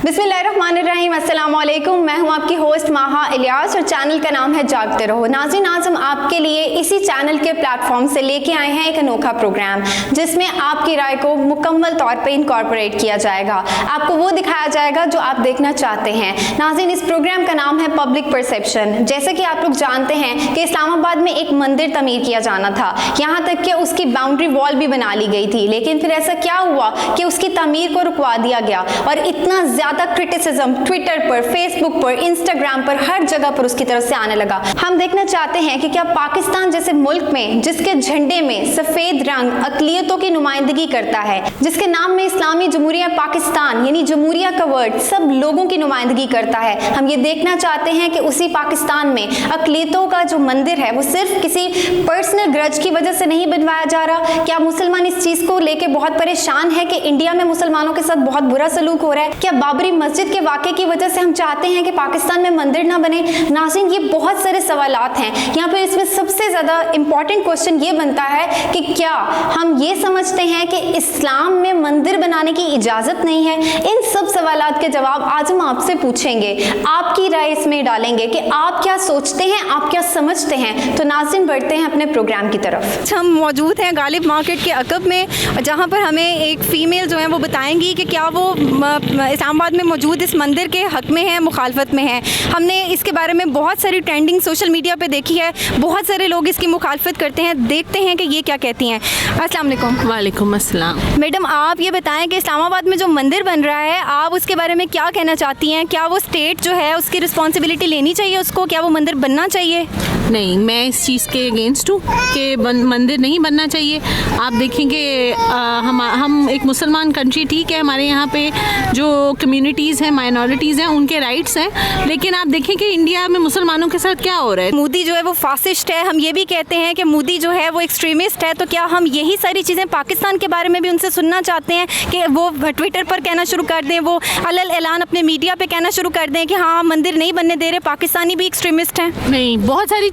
बिस्मिल्लाहिर्रहमानिर्रहीम, अस्सलाम वालेकुम। मैं हूं आपकी होस्ट माहा इलियास और चैनल का नाम है जागते रहो। नाज़रीन, आज हम आपके लिए इसी चैनल के प्लेटफॉर्म से लेके आए हैं एक अनोखा प्रोग्राम, जिसमें आपकी राय को मुकम्मल तौर पे इनकॉर्पोरेट किया जाएगा। आपको वो दिखाया जाएगा जो आप देखना चाहते हैं। नाज़रीन, इस प्रोग्राम का नाम है पब्लिक परसेप्शन। जैसे कि आप लोग जानते हैं कि इस्लामाबाद में एक मंदिर तमीर किया जाना था, यहाँ तक कि उसकी बाउंड्री वॉल भी बना ली गई थी, लेकिन फिर ऐसा क्या हुआ कि उसकी तमीर को रुकवा दिया गया और इतना ज्यादा क्रिटिसिज्म ट्विटर पर, फेसबुक पर, इंस्टाग्राम पर, हर जगह पर उसकी तरफ से आने लगा। हम देखना चाहते हैं कि क्या पाकिस्तान जैसे मुल्क में, जिसके झंडे में सफेद रंग अकलियतों की नुमाइंदगी करता है, जिसके नाम में इस्लामी जमहूरिया पाकिस्तान यानी जमहूरिया का वर्ड सब लोगों की नुमाइंदगी करता है, हम ये देखना चाहते हैं कि उसी पाकिस्तान में अकलियतों का जो मंदिर है वो सिर्फ किसी पर्सनल ग्रज की वजह से नहीं बनवाया जा रहा। क्या मुसलमान इस चीज को लेके बहुत परेशान है कि इंडिया में मुसलमानों के साथ बहुत बुरा सलूक हो रहा है? क्या बाबरी मस्जिद के वाक़े की वजह से हम चाहते हैं कि पाकिस्तान में मंदिर ना बने? नाज़रीन, ये बहुत सारे सवालात हैं यहाँ पे। इसमें सबसे ज़्यादा इंपॉर्टेंट क्वेश्चन ये बनता है कि क्या हम ये समझते हैं कि इस्लाम में मंदिर बनाने की इजाज़त नहीं है? इन सब सवालात के जवाब आज हम आपसे पूछेंगे, आपकी राय इसमें डालेंगे कि आप क्या सोचते हैं, आप क्या समझते हैं। तो नाज़रीन, बढ़ते हैं अपने प्रोग्राम की तरफ। हम मौजूद हैं गालिब मार्केट के अकब में, जहाँ पर हमें एक फ़ीमेल जो है वो बताएंगी कि क्या वो इस्लामाबाद में मौजूद इस मंदिर के हक़ में है, मुखालफत में है। हमने इसके बारे में बहुत सारी ट्रेंडिंग सोशल मीडिया पे देखी है, बहुत सारे लोग इसकी मुखालफत करते हैं। देखते हैं कि ये क्या कहती हैं। अस्सलाम वालेकुम। वालेकुम अस्सलाम। मैडम, आप ये बताएं कि इस्लामाबाद में जो मंदिर बन रहा है, आप उसके बारे में क्या कहना चाहती हैं? क्या वो स्टेट जो है उसकी रिस्पॉन्सिबिलिटी लेनी चाहिए उसको? क्या वो मंदिर बनना चाहिए? नहीं, मैं इस चीज़ के अगेंस्ट हूँ कि मंदिर नहीं बनना चाहिए। आप देखेंगे हम एक मुसलमान कंट्री, ठीक है, हमारे यहाँ पे जो कम्युनिटीज़ हैं, माइनॉरिटीज़ हैं, उनके राइट्स हैं, लेकिन आप देखें कि इंडिया में मुसलमानों के साथ क्या हो रहा है। मोदी जो है वो फासिस्ट है, हम ये भी कहते हैं कि मोदी जो है वो एक्सट्रीमिस्ट है। तो क्या हम यही सारी चीज़ें पाकिस्तान के बारे में भी उनसे सुनना चाहते हैं कि वो ट्विटर पर कहना शुरू कर दें, वो अलल ऐलान अपने मीडिया पे कहना शुरू कर दें कि हाँ, मंदिर नहीं बनने दे रहे, पाकिस्तानी भी एक्सट्रीमिस्ट हैं? नहीं, बहुत सारी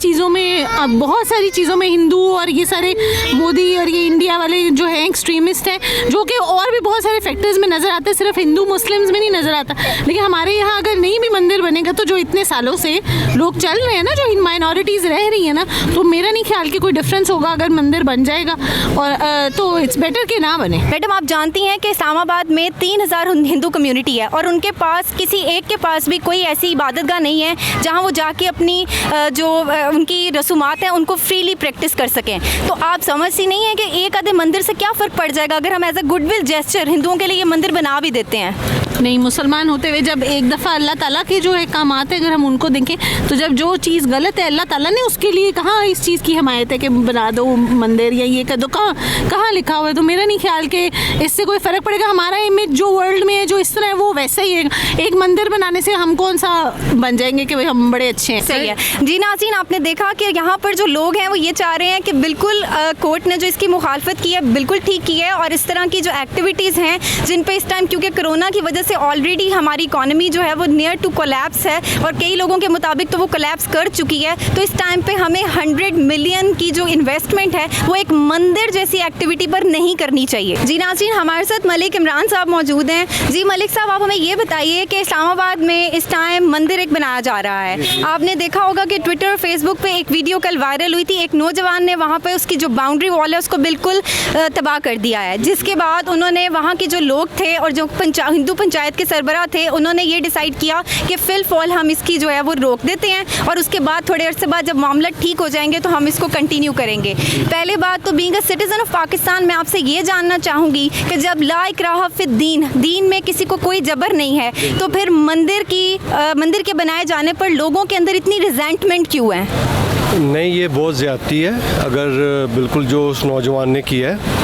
चीज़ों में हिंदू और ये सारे मोदी और ये इंडिया वाले जो हैं एक्सट्रीमिस्ट हैं, जो कि और भी बहुत सारे फैक्टर्स में नज़र आते हैं, सिर्फ हिंदू मुस्लिम्स में नहीं नज़र आता। लेकिन हमारे यहाँ अगर नहीं भी मंदिर बनेगा तो जो इतने सालों से लोग चल रहे हैं ना, जो इन माइनॉरिटीज़ रह रही है ना, तो मेरा नहीं ख्याल कि कोई डिफरेंस होगा अगर मंदिर बन जाएगा, और तो इट्स बेटर कि ना बने। मैडम, आप जानती हैं कि इस्लामाबाद में 3000 हिंदू कम्युनिटी है और उनके पास किसी एक के पास भी कोई ऐसी इबादतगाह नहीं है जहाँ वो जाके अपनी जो उनकी रसूमात हैं उनको फ्रीली प्रैक्टिस कर सकें। तो आप समझती नहीं है कि एक आधे मंदिर से क्या फ़र्क पड़ जाएगा अगर हम एज अ गुडविल जेस्चर हिंदुओं के लिए ये मंदिर बना भी देते हैं? नहीं, मुसलमान होते हुए जब एक दफ़ा अल्लाह ताला के जो काम आते हैं, अगर हम उनको देखें तो जब जो चीज़ गलत है, अल्लाह ताला ने उसके लिए कहाँ इस चीज़ की हिमायत है कि बना दो मंदिर या ये कर दो? कहाँ लिखा हुआ है? तो मेरा नहीं ख्याल कि इससे कोई फ़र्क पड़ेगा। हमारा इमेज जो वर्ल्ड में है, जो इस तरह है, वो वैसा ही है। एक मंदिर बनाने से हम कौन सा बन जाएंगे कि भाई हम बड़े अच्छे हैं? सही है जी। नाज़रीन, आपने देखा कि यहाँ पर जो लोग हैं वो ये चाह रहे हैं कि बिल्कुल कोर्ट ने जो इसकी मुखालफत की है बिल्कुल ठीक की है, और इस तरह की जो एक्टिविटीज़ हैं जिन पे इस टाइम, क्योंकि कोरोना की वजह से ऑलरेडी हमारी इकॉनमी जो है वो नियर टू कोलैप्स है और कई लोगों के मुताबिक तो वो कोलैप्स कर चुकी है, तो इस टाइम पे हमें 100 मिलियन की जो इन्वेस्टमेंट है वो एक मंदिर जैसी एक्टिविटी पर नहीं करनी चाहिए। जी नाज़रीन, हमारे साथ मलिक इमरान साहब मौजूद हैं। जी मलिक साहब, आप हमें ये बताइए कि इस्लामाबाद में इस टाइम मंदिर एक बनाया जा रहा है। आपने देखा होगा कि ट्विटर और फेसबुक पे एक वीडियो कल वायरल हुई थी, एक नौजवान ने वहाँ पे उसकी जो बाउंड्री वॉल है उसको बिल्कुल तबाह कर दिया है, जिसके बाद उन्होंने वहाँ के जो लोग थे और जो हिंदू पंचायत के सरबराह थे, उन्होंने ये डिसाइड किया कि फिलहाल हम इसकी जो है वो रोक देते हैं और उसके बाद थोड़े अर्से बाद जब मामला ठीक हो जाएंगे तो हम इसको कंटिन्यू करेंगे। पहले बात तो being a citizen of Pakistan, मैं आपसे ये जानना चाहूँगी कि जब ला इकराह फिद दीन में किसी को कोई जबर नहीं है, तो फिर मंदिर के बनाए जाने पर लोगों के अंदर इतनी रिजेंटमेंट क्यों है? नहीं, ये बहुत ज़्यादती है अगर बिल्कुल जो उस नौजवान ने किया है।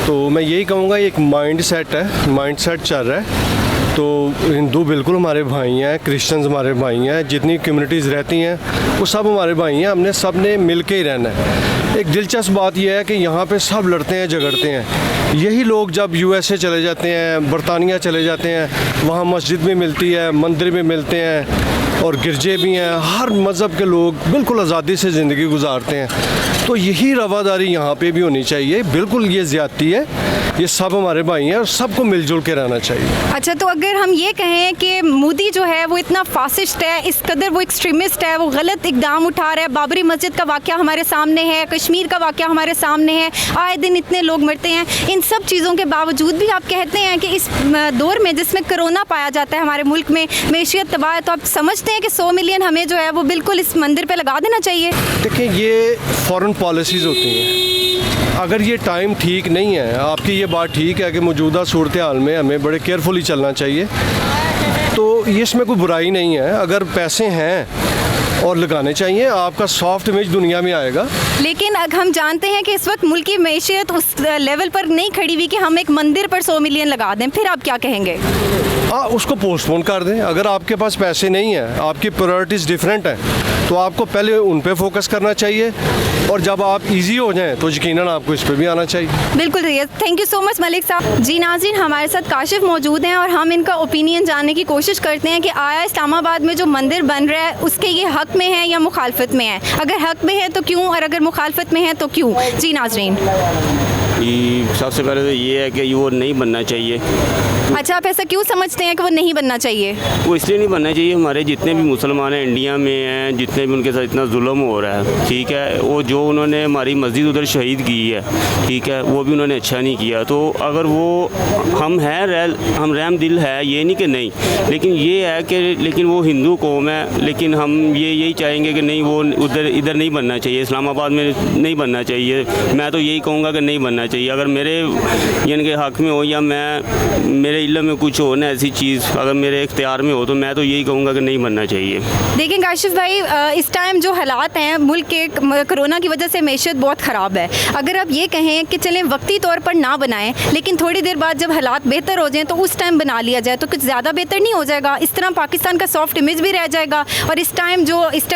तो मैं यही कहूँगा, एक माइंड सेट चल रहा है। तो हिंदू बिल्कुल हमारे भाई हैं, क्रिश्चियंस हमारे भाई हैं, जितनी कम्युनिटीज़ रहती हैं वो सब हमारे भाई हैं। हमने सब ने मिल के ही रहना है। एक दिलचस्प बात यह है कि यहाँ पे सब लड़ते हैं, झगड़ते हैं। यही लोग जब यूएसए चले जाते हैं, बरतानिया चले जाते हैं, वहाँ मस्जिद में मिलती है, मंदिर में मिलते हैं और गिरजे भी हैं। हर मज़हब के लोग बिल्कुल आज़ादी से ज़िंदगी गुजारते हैं। तो यही रवादारी यहाँ पे भी होनी चाहिए। बिल्कुल ये ज़्यादती है ये सब हमारे भाई हैं और सबको मिलजुल के रहना चाहिए। अच्छा, तो अगर हम ये कहें कि मोदी जो है वो इतना फासिस्ट है, इस कदर वो एक्सट्रीमिस्ट है, वो गलत इकदाम उठा रहा है, बाबरी मस्जिद का वाक़या हमारे सामने है, कश्मीर का वाक़या हमारे सामने है, आए दिन इतने लोग मरते हैं, इन सब चीज़ों के बावजूद भी आप कहते हैं कि इस दौर में जिसमें कोरोना पाया जाता है हमारे मुल्क में मैशियत तबाह है, तो आप समझते हैं कि 100 मिलियन हमें जो है वो बिल्कुल इस मंदिर पे लगा देना चाहिए? देखिए, ये फॉरेन पॉलिसीज़ होती हैं। अगर ये टाइम ठीक नहीं है, आपकी ये बात ठीक है कि मौजूदा सूरत हाल में हमें बड़े केयरफुली चलना चाहिए, तो ये इसमें कोई बुराई नहीं है। अगर पैसे हैं और लगाने चाहिए, आपका सॉफ्ट इमेज दुनिया में आएगा। लेकिन अगर हम जानते हैं कि इस वक्त मुल्क की मैशियत उस लेवल पर नहीं खड़ी हुई कि हम एक मंदिर पर 100 मिलियन लगा दें, फिर आप क्या कहेंगे? उसको पोस्टपोन कर दें। अगर आपके पास पैसे नहीं हैं, आपकी प्रायोरिटीज़ डिफरेंट हैं, तो आपको पहले उन पे फोकस करना चाहिए, और जब आप इजी हो जाएं तो यकीनन आपको इस पे भी आना चाहिए। बिल्कुल सही है। Thank you so much Malik साहब। जी नाज़रीन, हमारे साथ काशिफ मौजूद हैं और हम इनका ओपिनियन जानने की कोशिश करते हैं कि आया इस्लामाबाद में जो मंदिर बन रहा है उसके ये हक में है या मुखालफत में है? अगर हक में है तो क्यों, और अगर मुखालफत में है तो क्यों? जी नाज़रीन, सबसे पहले तो ये है कि वो नहीं बनना चाहिए। अच्छा, आप ऐसा क्यों समझते हैं कि वो नहीं बनना चाहिए? वो इसलिए नहीं बनना चाहिए, हमारे जितने भी मुसलमान हैं इंडिया में हैं, जितने भी उनके साथ इतना जुल्म हो रहा है, ठीक है, वो जो उन्होंने हमारी मस्जिद उधर शहीद की है, ठीक है, वो भी उन्होंने अच्छा नहीं किया। तो अगर वो हम रहम दिल है, ये नहीं कि नहीं, लेकिन ये है कि लेकिन वो हिंदू कौम है, लेकिन हम यही चाहेंगे कि नहीं, वो इधर नहीं बनना चाहिए, इस्लामाबाद में नहीं बनना चाहिए। मैं तो यही कहूँगा कि नहीं बनना चाहिए। अगर मेरे यानी कि हक़ में हो या मेरे इल्म में कुछ हो ना ऐसी चीज़, अगर मेरे इख्तियार में हो, तो मैं तो यही कहूँगा कि नहीं बनना चाहिए। देखिए काशिफ भाई, इस टाइम जो हालात हैं मुल्क के कोरोना की वजह से मैशियत बहुत ख़राब है। अगर आप ये कहें कि चलें वक्ती तौर पर ना बनाएं, लेकिन थोड़ी देर बाद जब हालात बेहतर हो जाएं तो उस टाइम बना लिया जाए, तो कुछ ज़्यादा बेहतर नहीं हो जाएगा? इस तरह पाकिस्तान का सॉफ्ट इमेज भी रह जाएगा और इस टाइम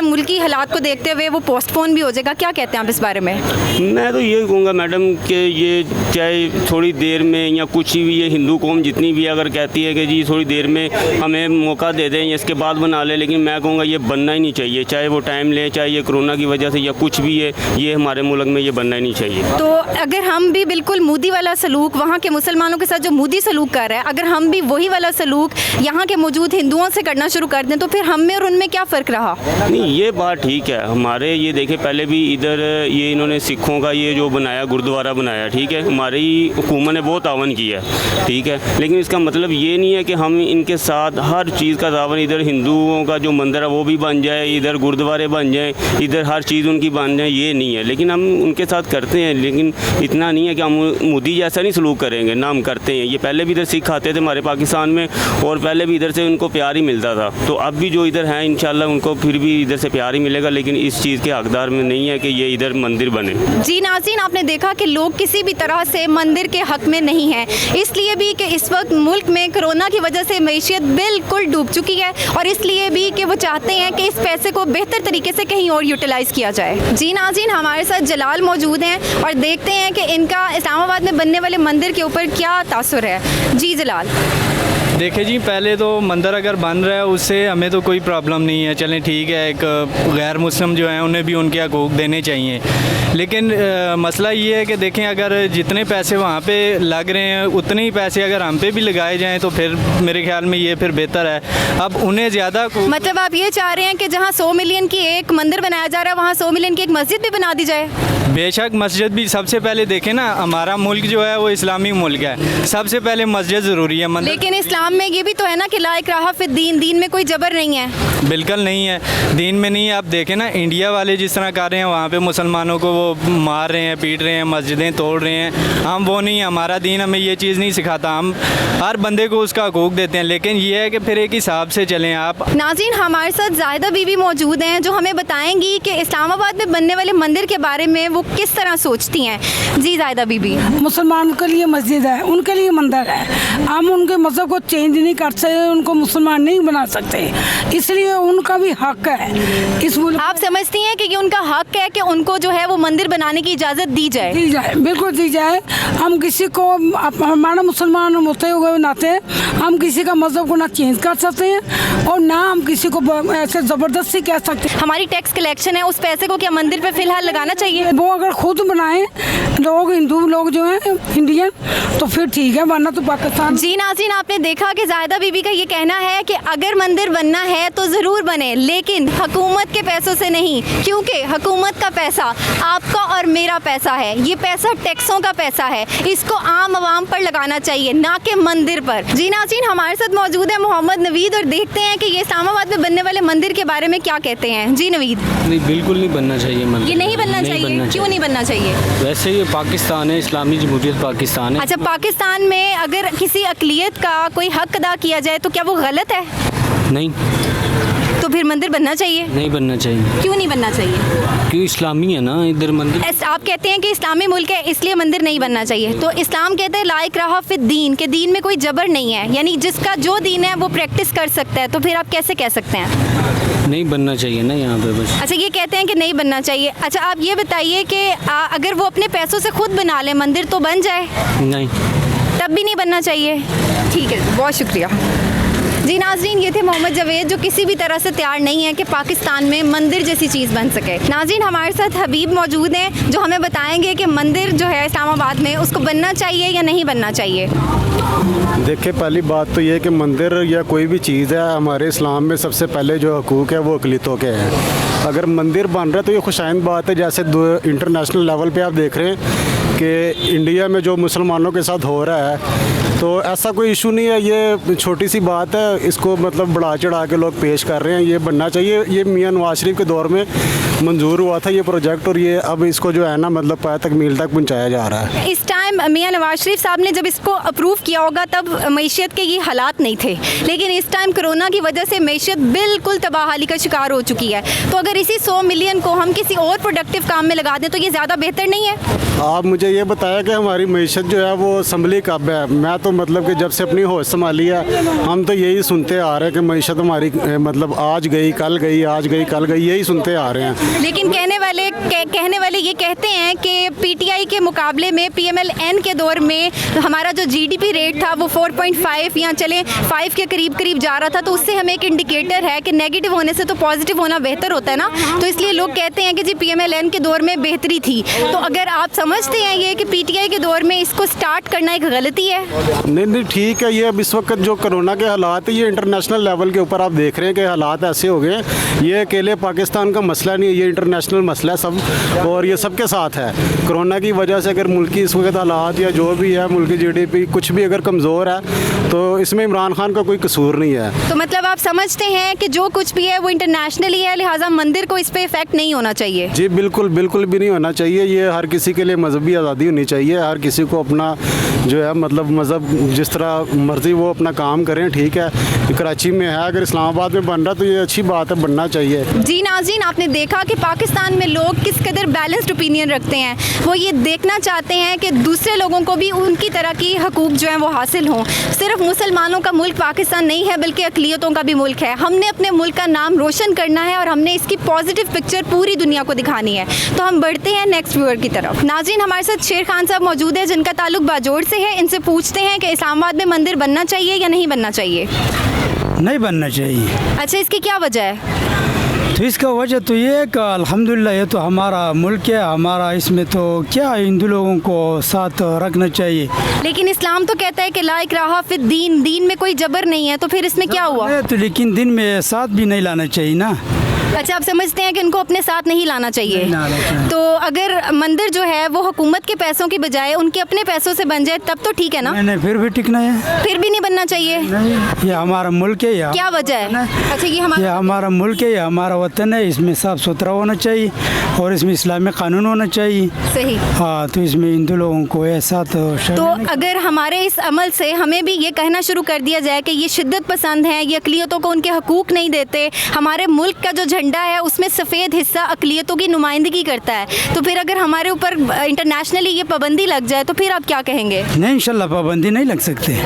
मुल्क की हालात को देखते हुए वो पोस्टपोन भी हो जाएगा। क्या कहते हैं आप इस बारे में? मैं तो यही कहूँगा मैडम कि ये चाहे थोड़ी देर में या कुछ भी, ये हिंदू कौम जितनी भी अगर कहती है कि जी थोड़ी देर में हमें मौका दे दें, इसके बाद बना ले, लेकिन मैं कहूँगा ये बनना ही नहीं चाहिए। चाहे वो टाइम ले, चाहे ये कोरोना की वजह से या कुछ भी है, ये हमारे मुल्क में ये बनना ही नहीं चाहिए। तो अगर हम भी बिल्कुल मोदी वाला सलूक वहाँ के मुसलमानों के साथ जो मोदी सलूक कर रहा है, अगर हम भी वही वाला सलूक यहाँ के मौजूद हिंदुओं से करना शुरू कर दें, तो फिर हम में और उनमें क्या फ़र्क रहा? नहीं, ये बात ठीक है। हमारे ये देखे पहले भी इधर ये इन्होंने सिखों का ये जो बनाया, गुरुद्वारा बनाया, ठीक है, हमारी हुकूमत ने बहुत तावन किया, ठीक है, लेकिन इसका मतलब ये नहीं है कि हम इनके साथ हर चीज़ का तावन, इधर हिंदुओं का जो मंदिर है वो भी बन जाए, इधर गुरुद्वारे बन जाए, इधर हर चीज़ उनकी बन जाए, ये नहीं है। लेकिन हम उनके साथ करते हैं, लेकिन इतना नहीं है कि हम मोदी जैसा नहीं सलूक करेंगे ना, हम करते हैं। ये पहले भी इधर सिख आते थे हमारे पाकिस्तान में, और पहले भी इधर से उनको प्यार ही मिलता था, तो अब भी जो इधर हैं इंशाल्लाह उनको फिर भी इधर से प्यार ही मिलेगा, लेकिन इस चीज़ के हकदार में नहीं है कि ये इधर मंदिर बने। जी नाज़रीन, आपने देखा कि लोग किसी भी तरह से मंदिर के हक में नहीं हैं, इसलिए भी कि इस वक्त मुल्क में कोरोना की वजह से मैशियत बिल्कुल डूब चुकी है, और इसलिए भी कि वो चाहते हैं कि इस पैसे को बेहतर तरीके से कहीं और यूटिलाइज़ किया जाए। जी नाज़रीन, हमारे साथ जलाल मौजूद हैं और देखते हैं कि इनका इस्लामाबाद में बनने वाले मंदिर के ऊपर क्या तासुर है। जी जलाल, देखिए जी, पहले तो मंदिर अगर बन रहा है उससे हमें तो कोई प्रॉब्लम नहीं है, चलें ठीक है, एक गैर मुस्लिम जो हैं उन्हें भी उनके हकूक़ देने चाहिए। लेकिन मसला ये है कि देखें, अगर जितने पैसे वहाँ पे लग रहे हैं उतने ही पैसे अगर हम पे भी लगाए जाएं तो फिर मेरे ख्याल में ये फिर बेहतर है। अब उन्हें ज़्यादा मतलब आप ये चाह रहे हैं कि जहाँ 100 मिलियन की एक मंदिर बनाया जा रहा है वहाँ 100 मिलियन की एक मस्जिद भी बना दी जाए? बेशक मस्जिद भी, सबसे पहले देखें ना, हमारा मुल्क जो है वो इस्लामी मुल्क है, सबसे पहले मस्जिद ज़रूरी है। लेकिन इस्लाम में ये भी तो है ना कि ला इक्राहा फिद दीन, दीन में कोई जबर नहीं है। बिल्कुल नहीं है, दीन में नहीं है। आप देखें ना, इंडिया वाले जिस तरह कर रहे हैं वहाँ पे मुसलमानों को वो मार रहे हैं, पीट रहे हैं, मस्जिदें तोड़ रहे हैं। हम वो नहीं, हमारा दीन हमें ये चीज़ नहीं सिखाता, हम हर बंदे को उसका हकूक़ देते हैं, लेकिन ये है कि फिर एक हिसाब से चलें आप। नाज़रीन, हमारे साथ जायदा बीवी मौजूद हैं जो हमें बताएंगी कि इस्लामाबाद में बनने वाले मंदिर के बारे में वो किस तरह सोचती हैं। जी जायदा बीबी। मुसलमान के लिए मस्जिद है, उनके लिए मंदिर है, हम उनके मज़हब को चेंज नहीं कर सकते, उनको मुसलमान नहीं बना सकते, इसलिए उनका भी हक है इस मुल्क। आप समझती हैं कि ये उनका हक है कि उनको जो है वो मंदिर बनाने की इजाज़त दी जाए? दी जाए, बिल्कुल दी जाए। हम किसी को, हमारा मुसलमान होते हुए नाते हम किसी का मज़हब को ना चेंज कर सकते हैं और ना हम किसी को ऐसे ज़बरदस्ती कह सकते हैं। हमारी टैक्स कलेक्शन है, उस पैसे को क्या मंदिर पे फिलहाल लगाना चाहिए? वो अगर खुद बनाएं लोग, हिंदू लोग जो हैं इंडियन, तो फिर ठीक है, वरना तो पाकिस्तान। जी नाज़रीन, आपने देखा कि ज़ाहिदा बीबी का ये कहना है कि अगर मंदिर बनना है तो ज़रूर बने, लेकिन हुकूमत के पैसों से नहीं, क्योंकि हुकूमत का पैसा आपका और मेरा पैसा है, ये पैसा टैक्सों का पैसा है, इसको आम आवाम पर लगाना चाहिए, ना कि मंदिर पर। जी नाज़रीन, हमारे साथ मौजूद है मोहम्मद नवीद और देखते हैं कि ये इस्लामाबाद में बनने वाले मंदिर के बारे में क्या कहते हैं। जी नवीद, नहीं, बिल्कुल नहीं बनना चाहिए मंदिर। ये नहीं बनना चाहिए, क्यों नहीं बनना चाहिए? वैसे ये पाकिस्तान है, इस्लामी जमहूरियत पाकिस्तान है। अच्छा, पाकिस्तान में अगर किसी अक़लियत का कोई हक अदा किया जाए तो क्या वो गलत है? नहीं, तो फिर मंदिर बनना चाहिए? नहीं बनना चाहिए। क्यों नहीं बनना चाहिए? क्यों, इस्लामी है ना इधर मंदिर। आप कहते हैं कि इस्लामी मुल्क है इसलिए मंदिर नहीं बनना चाहिए, तो इस्लाम कहते हैं ला इक्राहा फिद दीन, के दीन में कोई जबर नहीं है, यानी जिसका जो दीन है वो प्रैक्टिस कर सकता है, तो फिर आप कैसे कह सकते हैं नहीं बनना चाहिए ना यहाँ पे बस। अच्छा, ये कहते हैं कि नहीं बनना चाहिए। अच्छा, आप ये बताइए कि अगर वो अपने पैसों से खुद बना ले मंदिर तो बन जाए? नहीं, तब भी नहीं बनना चाहिए। ठीक है, बहुत शुक्रिया। जी नाज़रीन, ये थे मोहम्मद जावेद जो किसी भी तरह से तैयार नहीं है कि पाकिस्तान में मंदिर जैसी चीज़ बन सके। नाज़रीन, हमारे साथ हबीब मौजूद हैं जो हमें बताएंगे कि मंदिर जो है इस्लामाबाद में उसको बनना चाहिए या नहीं बनना चाहिए। देखिए, पहली बात तो ये है कि मंदिर या कोई भी चीज़ है, हमारे इस्लाम में सबसे पहले जो हकूक़ है वो अक़लियतों के हैं। अगर मंदिर बन रहा है तो ये खुशाइंद बात है। जैसे इंटरनेशनल लेवल पे आप देख रहे हैं कि इंडिया में जो मुसलमानों के साथ हो रहा है, तो ऐसा कोई इशू नहीं है, ये छोटी सी बात है, इसको मतलब बढ़ा चढ़ा के लोग पेश कर रहे हैं। ये बनना चाहिए, ये मियां नवाज शरीफ के दौर में मंजूर हुआ था ये प्रोजेक्ट, और ये अब इसको जो है ना मतलब पाया तकमील तक पहुंचाया जा रहा है। इस टाइम मियां नवाज शरीफ साहब ने जब इसको अप्रूव किया होगा तब मईशत के ये हालात नहीं थे, लेकिन इस टाइम कोरोना की वजह से मईशत बिल्कुल तबाहाली का शिकार हो चुकी है। तो अगर इसी 100 मिलियन को हम किसी और प्रोडक्टिव काम में लगा दें तो ये ज़्यादा बेहतर नहीं है? आप मुझे ये बताया कि हमारी मईशत जो है वो संभली कब है। मैं तो मतलब कि जब से अपनी होश संभाली है हम तो यही सुनते आ रहे हैं कि मईशत हमारी मतलब आज गई कल गई, आज गई कल गई, यही सुनते आ रहे हैं। लेकिन कहने वाले ये कहते हैं कि पीटीआई के मुकाबले में पीएमएल-एन के दौर में हमारा जो जीडीपी रेट था वो 4.5 या चले 5 के करीब जा रहा था, तो उससे हमें एक इंडिकेटर है कि नेगेटिव होने से तो पॉजिटिव होना बेहतर होता है ना, तो इसलिए लोग कहते हैं कि जी पीएमएल-एन के दौर में बेहतरी थी। तो अगर आप समझते हैं ये कि पीटीआई के दौर में इसको स्टार्ट करना एक गलती है? नहीं, ठीक है। ये अब इस वक्त जो कोरोना के हालात है, ये इंटरनेशनल लेवल के ऊपर आप देख रहे हैं कि हालात ऐसे हो गए हैं। ये अकेले पाकिस्तान का मसला नहीं है, ये इंटरनेशनल मसला है सब, और ये सबके साथ है। कोरोना की वजह से अगर मुल्क की इस वक्त हालात या जो भी है मुल्क की जीडीपी कुछ भी अगर कमज़ोर है तो इसमें इमरान खान का कोई कसूर नहीं है। तो मतलब आप समझते हैं कि जो कुछ भी है वो इंटरनेशनली है, लिहाजा मंदिर को इस पर इफेक्ट नहीं होना चाहिए? जी बिल्कुल भी नहीं होना चाहिए। ये हर किसी के लिए मजहबी आज़ादी होनी चाहिए, हर किसी को अपना जो है मतलब मज़हब जिस तरह मर्ज़ी वो अपना काम करें, ठीक है। कराची में है, अगर इस्लामाबाद में बन रहा तो ये अच्छी बात है, बनना चाहिए। जी नाज़रीन, आपने देखा कि पाकिस्तान में लोग किस कदर बैलेंस्ड ओपिनियन रखते हैं। वो ये देखना चाहते हैं कि दूसरे लोगों को भी उनकी तरह की हकूक़ जो हैं वो हासिल हों। सिर्फ मुसलमानों का मुल्क पाकिस्तान नहीं है बल्कि अक़लियतों का भी मुल्क है। हमने अपने मुल्क का नाम रोशन करना है और हमने इसकी पॉजिटिव पिक्चर पूरी दुनिया को दिखानी है। तो हम बढ़ते हैं नेक्स्ट व्यूअर की तरफ। नाज़रीन, हमारे साथ शेर खान साहब मौजूद है जिनका ताल्लुक बाजोड़ से है। इनसे पूछते हैं कि इस्लामाबाद में मंदिर बनना चाहिए या नहीं बनना चाहिए? नहीं बनना चाहिए। अच्छा, इसकी क्या वजह है? तो इसका वजह तो ये है कि अल्हम्दुलिल्लाह ये तो हमारा मुल्क है, हमारा, इसमें तो क्या हिंदू लोगों को साथ रखना चाहिए। लेकिन इस्लाम तो कहता है कि ला इक्राहा फिद दीन, दीन में कोई जबर नहीं है, तो फिर इसमें क्या हुआ? तो लेकिन दिन में साथ भी नहीं लाना चाहिए ना। अच्छा, आप समझते हैं कि इनको अपने साथ नहीं लाना चाहिए? तो अगर मंदिर जो है वो हुकूमत के पैसों की बजाय उनके अपने पैसों से बन जाए तब तो ठीक है ना? नहीं, फिर भी टिकना है। फिर भी नहीं बनना चाहिए? नहीं, ये हमारा मुल्क है। क्या वजह है? अच्छा, ये हमारा मुल्क है, ये हमारा वतन है, इसमें साफ सुथरा होना चाहिए और इसमें इस्लामी कानून होना चाहिए। सही। हाँ, तो इसमें हिंदू लोगों को ऐसा तो अगर हमारे इस अमल से हमें भी ये कहना शुरू कर दिया जाए कि ये शिद्दत पसंद हैं, ये अक़लियतों को उनके हकूक़ नहीं देते, हमारे मुल्क का जो झंडा है उसमें सफ़ेद हिस्सा अक़लियतों की नुमाइंदगी करता है, तो फिर अगर हमारे ऊपर इंटरनेशनली ये पाबंदी लग जाए तो फिर आप क्या कहेंगे? नहीं, इंशाल्लाह पाबंदी नहीं लग सकते।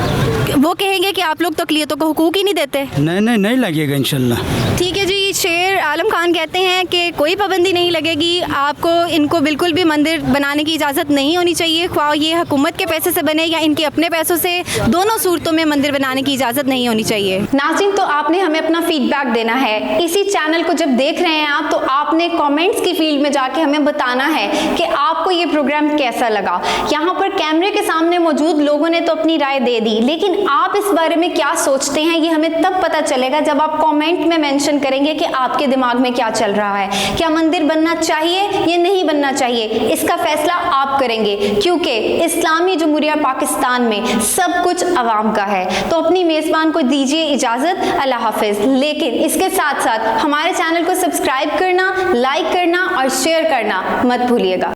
वो कहेंगे कि आप लोग तो अक़लियतों को हुकूक ही नहीं देते। नहीं लगेगा इंशाल्लाह। ठीक है जी, शेर आलम खान कहते हैं कि कोई पाबंदी नहीं लगेगी, आपको इनको बिल्कुल भी मंदिर बनाने की इजाज़त नहीं होनी चाहिए, ख्वाह ये हुकूमत के पैसे से बने या इनके अपने पैसों से, दोनों सूरतों में मंदिर बनाने की इजाज़त नहीं होनी चाहिए। नाज़रीन, तो आपने हमें अपना फीडबैक देना है। इसी चैनल को जब देख रहे हैं आप, तो आपने कमेंट्स की फील्ड में जाके हमें बताना है कि आपको ये प्रोग्राम कैसा लगा। यहाँ पर कैमरे के सामने मौजूद लोगों ने तो अपनी राय दे दी, लेकिन आप इस बारे में क्या सोचते हैं ये हमें तब पता चलेगा जब आप कमेंट में मेंशन करेंगे कि आपके दिमाग में क्या चल रहा है। क्या मंदिर बनना चाहिए या नहीं बनना चाहिए, इसका फैसला आप करेंगे, क्योंकि इस्लामी जमहूरिया पाकिस्तान में सब कुछ अवाम का है। तो अपनी मेज़बान को दीजिए इजाज़त, अल्लाह हाफिज़। लेकिन इसके साथ साथ हमारे चैनल को सब्सक्राइब करना, लाइक करना और शेयर करना मत भूलिएगा।